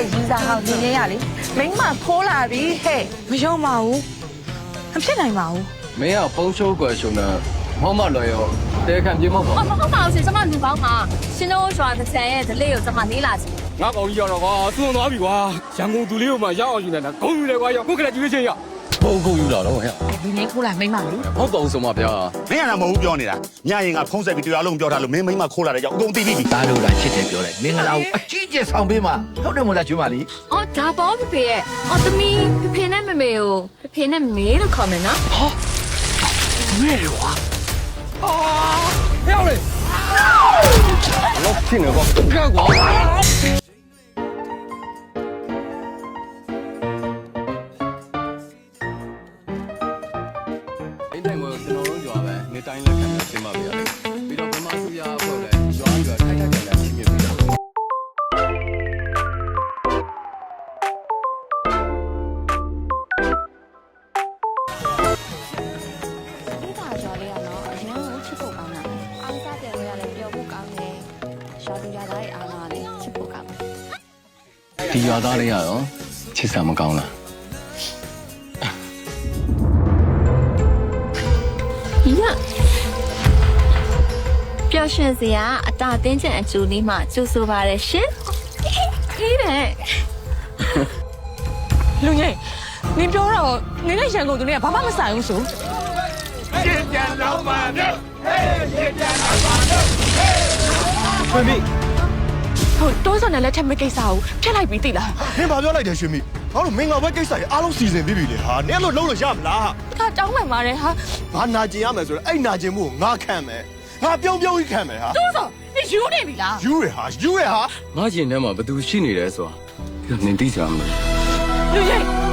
တဲ့ယူဇာဟောင်းညင်ရလေမိမခိုးလာပြီဟဲ့မယုံပါဘူးမဖြစ်နိုင်ပါဘူး မင်းကပုံချိုးကွယ်ရှုံတာမောက်မလွယ်ရောတဲခံပြေမောက်ပါ မဟုတ်ပါဘူးရှင်ကျမလူကောင်းမှာရှင်တို့ရွာတစ်ဆန်ရဲ့ဒလေးကိုကျမနေလာစီ ငါကောင်ကြီးရောက်တော့ကွာသွန်းသွားပြီကွာရန်ကုန်သူလေးကိုမှရောက်အောင်ယူနေတာဂုံယူတယ်ကွာရောက်ကိုကလေးကျွေးချင်းရ ဘုံကုန်ယူလာတော့ဟဲ့ ဒီနေ့ခိုးလာမိမလေ ဟုတ်တော့ဆုံးမဗျာ မင်းကလည်းမဟုတ်ပြောနေတာညရင်ကဖုံးဆက်ပြီးတရားလုံးပြောထားလို့မင်းမိမခိုးလာတဲ့ကြောင့်အကုန်သိပြီ သားလို့လားချစ်တယ်ပြောလိုက်မင်္ဂလာကိုအကြီးကျယ်ဆောင်ပေးမှာဟုတ်တယ်မို့လားကျွေးပါလိ အော်ဒါပေါ်ဖေဖေရဲ့အော်သမီးဖေဖေနဲ့မမေကိုဖေဖေနဲ့မေလို့ခေါ်မယ်နော် လောက်ဖြစ်နေတော့ကကွာအဲ့တိုင်းမှာကျွန်တော်တို့ရွာပဲနေတိုင်းလက်ခံနေရှင်းပါဗျာပြီးတော့ဗမာစုရအဖွဲ့လည်းရွာရွာထိုက်ထိုက်တယ်လည်းရှင်းပြပြီးတော့ ဒီပါရွာလေးကတော့အရင်ကချစ်ဖို့ကောင်းတာအားစားတယ်လို့ရတယ်ပျော်ဖို့ကောင်းတယ်ရွာသူရွာသားရဲ့အားလာတယ်ချစ်ဖို့ကောင်းတယ် ဒီရွာသားလေးကတော့ချစ်စာမကောင်းလား ရပျော်ရွှင်စရာအတာတင်းကျန်အကျူလေးမှကျူဆိုပါတယ်ရှင်ဟေးတယ် လူငယ်နင်ပြောတော့နင်နဲ့ရန်ကုန်သူတွေကဘာမှမဆိုင်ဘူးဆို ဖွင့်ပြီ ဟုတ်တိုးစော်နဲ့လက်ထက်မကိစ္စဘူးဖျက်လိုက်ပြီးသိလား နင်ဘာပြောလိုက်တယ်ရွှေမိငါတို့မင်းငါဘက်ကိစ္စကြီးအားလုံးစီစဉ်ပြီးပြီလေဟာနင်အဲ့လိုလုပ်လို့ရမလား ခါတောင်းမှန်ပါတယ်ဟာ ဘာနာကျင်ရမယ်ဆိုတော့အဲ့နာကျင်မှုကိုငါခံမယ်ငါပြုံးပြုံးကြီးခံမယ်ဟာ တိုးစော်နင်ယူနေပြီလား ယူရဟာယူရဟာ ငါကျင်ထဲမှာဘသူရှိနေလဲဆိုတာနင်သိကြမလား လူငယ်